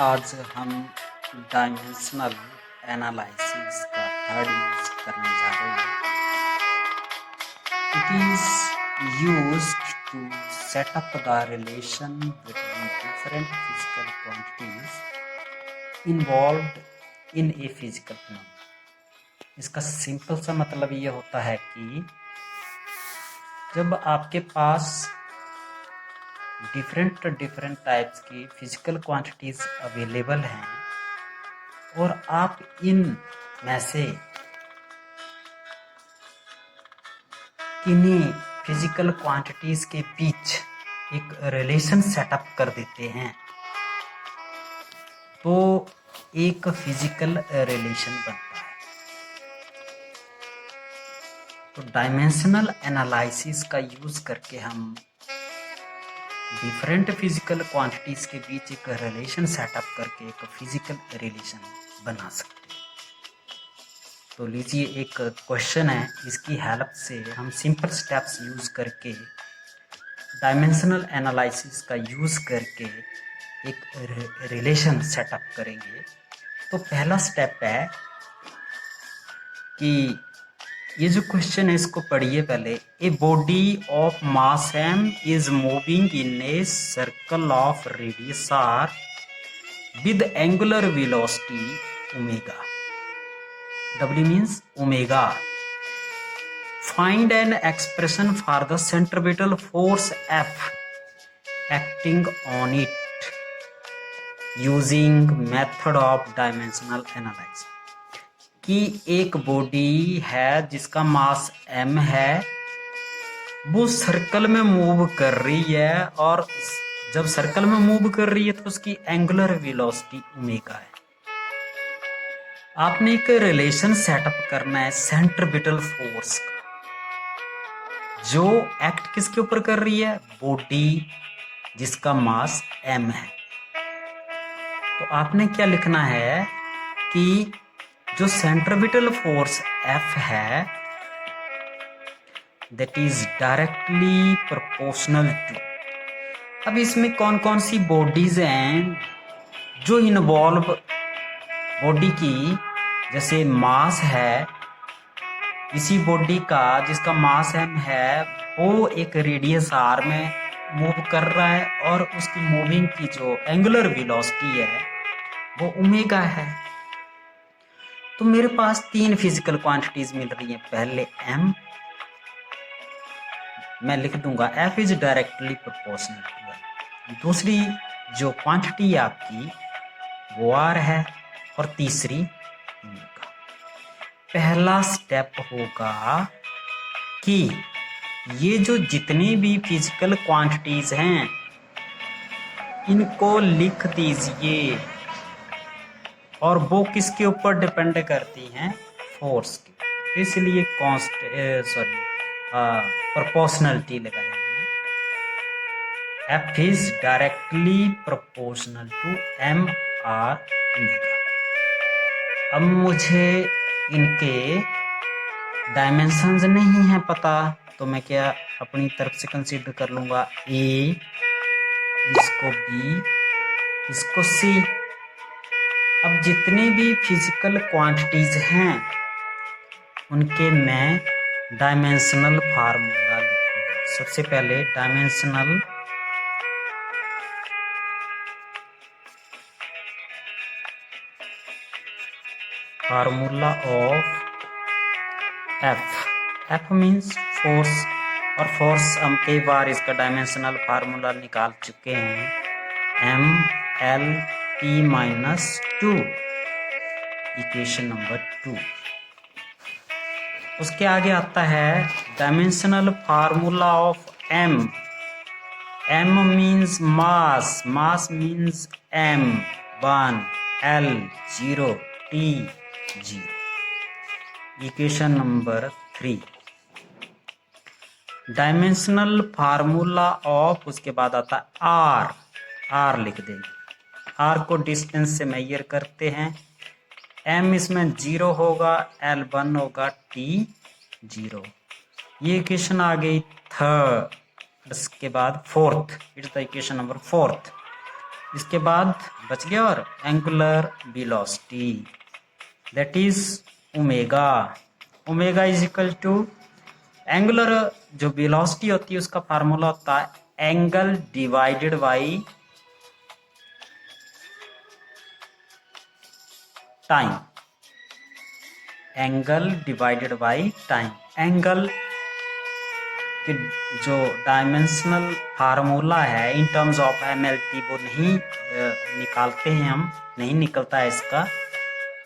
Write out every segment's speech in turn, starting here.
आज हम dimensional analysis का थर्ड यूज करने जा रहे हैं। It is used to set up the relation between different physical quantities involved in a physical phenomena. इसका सिंपल सा मतलब ये होता है कि जब आपके पास डिफरेंट टाइप्स की फिजिकल क्वांटिटीज अवेलेबल हैं और आप इन में से किन्हीं फिजिकल क्वांटिटीज के बीच एक रिलेशन सेटअप कर देते हैं तो एक फिजिकल रिलेशन बनता है। तो डायमेंशनल एनालिसिस का यूज करके हम डिफरेंट फिजिकल क्वांटिटीज के बीच एक रिलेशन सेटअप करके एक फिजिकल रिलेशन बना सकते हैं। तो लीजिए एक क्वेश्चन है, इसकी हेल्प से हम सिंपल स्टेप्स यूज करके डायमेंशनल एनालिसिस का यूज करके एक रिलेशन सेटअप करेंगे। तो पहला स्टेप है कि ये जो क्वेश्चन है इसको पढ़िए पहले। A body of mass m is moving in a circle of radius r with angular velocity omega. W means omega. Find an expression for the centripetal force F acting on it using method of dimensional analysis। कि एक body है जिसका मास m है, वो circle में move कर रही है और जब सर्कल में मूव कर रही है तो उसकी एंगुलर वेलोसिटी ओमेगा है। आपने एक रिलेशन सेटअप करना है सेंट्रिपिटल फोर्स का, जो एक्ट किसके ऊपर कर रही है? बॉडी जिसका मास m है। तो आपने क्या लिखना है कि जो सेंट्रिपिटल फोर्स F है that is directly proportional to. अब इसमें कौन कौन सी बॉडीज हैं जो इन्वॉल्व बॉडी की, जैसे मास है, इसी बॉडी का जिसका मास m है वो एक रेडियस r में मूव कर रहा है और उसकी मूविंग की जो एंगुलर वेलोसिटी है वो ओमेगा है। तो मेरे पास तीन फिजिकल क्वांटिटीज मिल रही हैं। पहले m, मैं लिख दूंगा F is directly proportional to. दूसरी जो क्वांटिटी आपकी वो r है और तीसरी ओमेगा। पहला स्टेप होगा कि ये जो जितनी भी फिजिकल क्वांटिटीज हैं इनको लिख दीजिए और वो किसके ऊपर डिपेंड करती हैं? फोर्स के। इसलिए प्रोपोर्शनलिटी लगाया है। F is directly proportional to m r omega. अब मुझे इनके डायमेंशंस नहीं है पता, तो मैं क्या अपनी तरफ से कंसीडर कर लूंगा A, इसको B, इसको C। अब जितनी भी फिजिकल क्वांटिटीज हैं उनके मैं डायमेंशनल फार्मूला लिखूंगा। सबसे पहले dimensional formula of F means force, और फोर्स हम कई बार इसका डायमेंशनल फार्मूला निकाल चुके हैं, mLT-2, इक्वेशन नंबर 2। उसके आगे आता है dimensional formula of m means mass, mass means m1, L 0, T 0, equation number 3। Dimensional formula of, उसके बाद आता है R लिख देंगे। R को डिस्टेंस से मेजर करते हैं। M इसमें 0 होगा, L 1 होगा, T 0। ये इक्वेशन आ गई थर्ड। इसके बाद fourth, it's the equation number 4। इसके बाद बच गया और angular velocity that is omega. Omega is equal to angular जो वेलोसिटी होती है उसका फार्मूला होता है angle divided by time. Angle divided by time. Angle कि जो डायमेंशनल फार्मूला है इन टर्म्स ऑफ एमएलटी वो नहीं निकालते हैं हम, नहीं निकलता है इसका,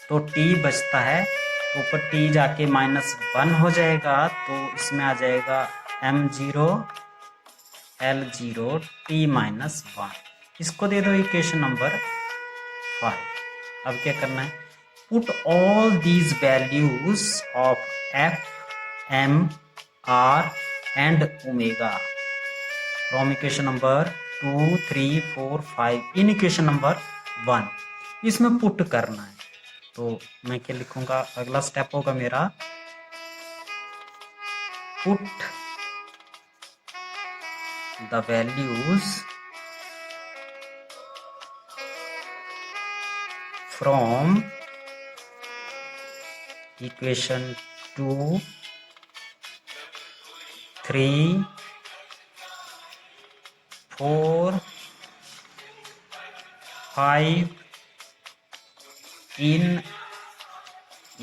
तो टी बचता है तो ऊपर टी जाके -1 हो जाएगा तो इसमें आ जाएगा m0 L0 t-1। इसको दे दो इक्वेशन नंबर 5। अब क्या करना है, put all these values of f, m, r and omega from equation number 2, 3, 4, 5 in equation number 1 इसमें पुट करना है। तो मैं क्या लिखूंगा, अगला स्टेप होगा मेरा put the values from equation 2, 3, 4, 5 in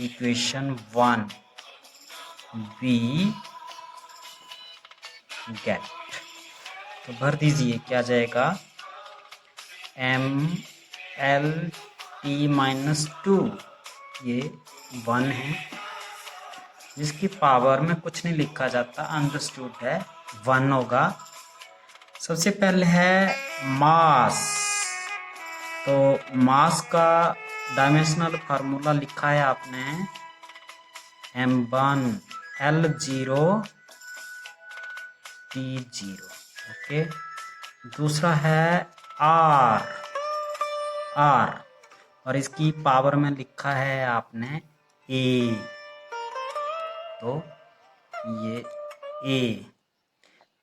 equation 1 we get। तो भर दीजिए, क्या जाएगा mLt-2 ये 1 है जिसकी पावर में कुछ नहीं लिखा जाता, अंडरस्टूड है, 1 होगा। सबसे पहले है मास, तो मास का डायमेंशनल फार्मूला लिखा है आपने m1 L0 T0। ओके, दूसरा है R और इसकी पावर में लिखा है आपने A, तो ये A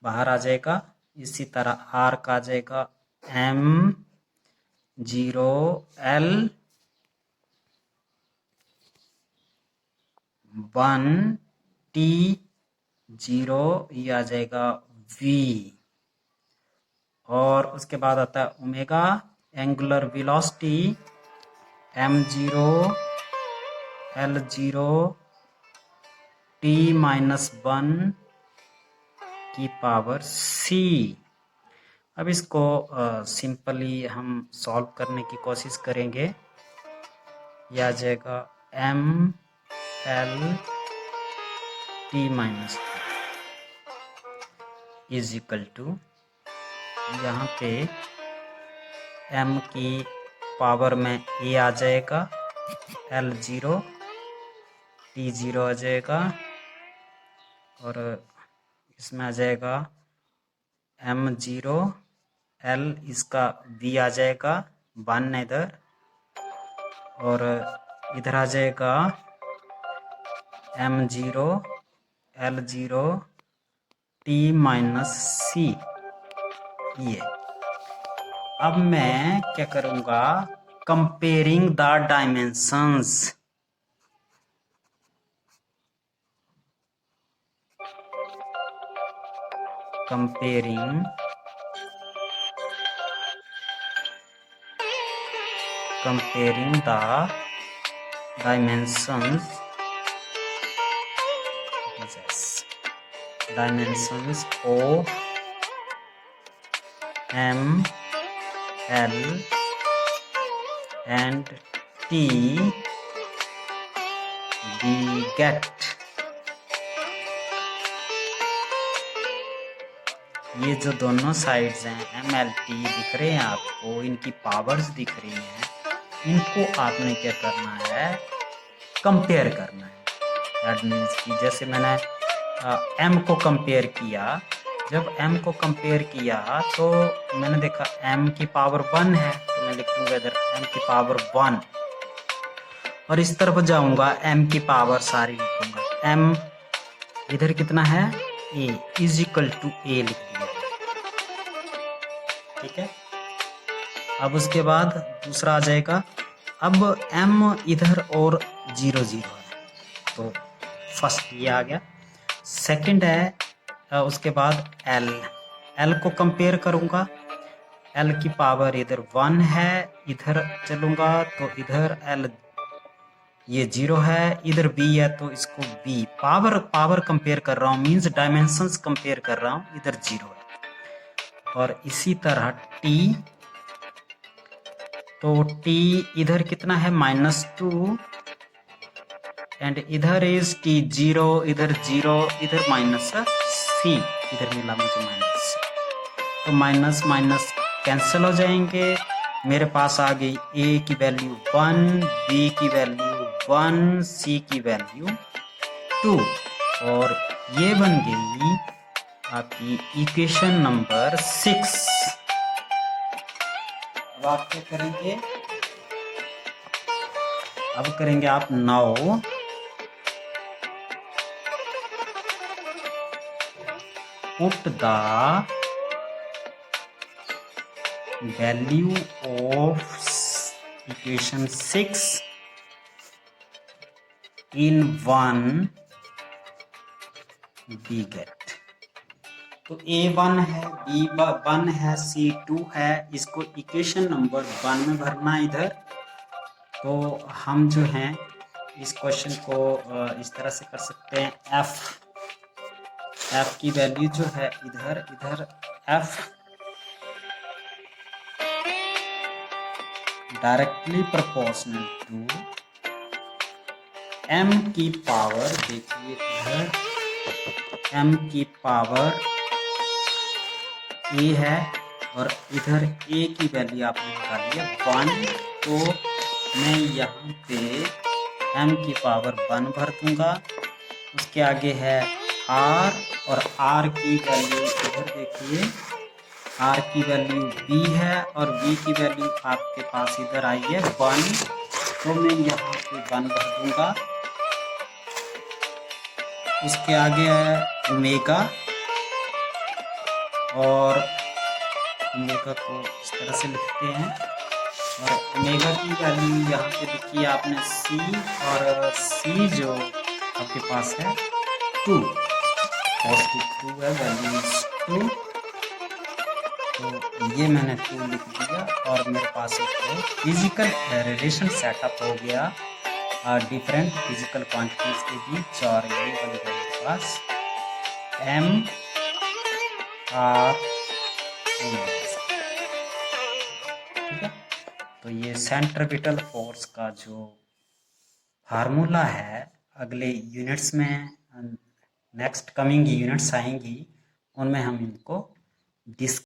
बाहर आ जाएगा। इसी तरह R का आ जाएगा m0 L1 T0, ये आ जाएगा V। और उसके बाद आता है omega, angular velocity m0 L0 t-1 की पावर c। अब इसको सिंपली हम सॉल्व करने की कोशिश करेंगे। यह आ जाएगा mLt-2 इज इक्वल टू, यहाँ पे m की पावर में a आ जाएगा, L0 T0 आ जाएगा और इसमें आ जाएगा m0 L, इसका v आ जाएगा 1 इधर, और इधर आ जाएगा m0 L0 t-c। ये अब मैं क्या करूँगा, comparing the dimensions. Comparing the dimensions of m, L and T, we get, ये जो दोनों साइड्स हैं MLT दिख रहे हैं आपको, इनकी पावर्स दिख रही हैं, इनको आपने क्या करना है, कंपेयर करना है। दैट मीन्स कि जैसे मैंने M को कंपेयर किया, जब M को कंपेयर किया तो मैंने देखा M की पावर 1 है, तो मैं लिख दूंगा इधर M की पावर 1, और इस तरफ जाऊंगा M की पावर सारी लिखूंगा। M इधर कितना है, A is equal to A लिख दिया, ठीक है। अब उसके बाद दूसरा आ जाएगा, अब m इधर और 0 0 है, तो फर्स्ट ये आ गया। सेकंड है उसके बाद l को कंपेयर करूँगा, l की पावर इधर 1 है, इधर चलूँगा तो इधर l ये 0 है, इधर b है तो इसको b पावर कंपेयर कर रहा हूँ, मीन्स डायमेंशंस कंपेयर कर रहा हूँ, इधर 0 है। और इसी तरह t, तो t इधर कितना है -2 एंड इधर इज t 0, इधर 0, इधर -c, इधर मिला मुझे माइनस, तो माइनस माइनस कैंसिल हो जाएंगे। मेरे पास आ गई a की वैल्यू 1, b की वैल्यू 1, c की वैल्यू 2, और ये बन गई आपकी इक्वेशन नंबर 6। अब आप क्या करेंगे, अब करेंगे आप now put the value of equation 6 in 1 we get, तो A1 है, B1 है, C2 है, इसको इक्वेशन नंबर 1 में भरना है इधर। तो हम जो हैं इस क्वेश्चन को इस तरह से कर सकते हैं, f की वैल्यू जो है इधर f directly proportional to m की पावर, देखिए इधर m की पावर a है और इधर a की वैल्यू आपने निकाली है 1, तो मैं यहाँ पे m की पावर 1 भर दूंगा। उसके आगे है r, और r की वैल्यू इधर देखिए, r की वैल्यू b है और b की वैल्यू आपके पास इधर आई है 1, तो मैं यहाँ पे 1 भर दूंगा। उसके आगे है ओमेगा, और ओमेगा को इस तरह से लिखते हैं, और ओमेगा की वैल्यू यहाँ पे लिखी है आपने c, और c जो आपके पास है 2, पॉजिटिव 2 है, वैल्यू 2, तो ये मैंने 2 लिख दिया, और मेरे पास एक फिजिकल रिलेशन सेटअप हो गया डिफरेंट फिजिकल क्वांटिटीज के बीच, और ये बन गया मेरे पास m r ठीक है। तो ये सेंट्रीपिटल फोर्स का जो फार्मूला है, अगले यूनिट्स में, नेक्स्ट कमिंग यूनिट्स आएंगी, उनमें हम इनको डिस्कस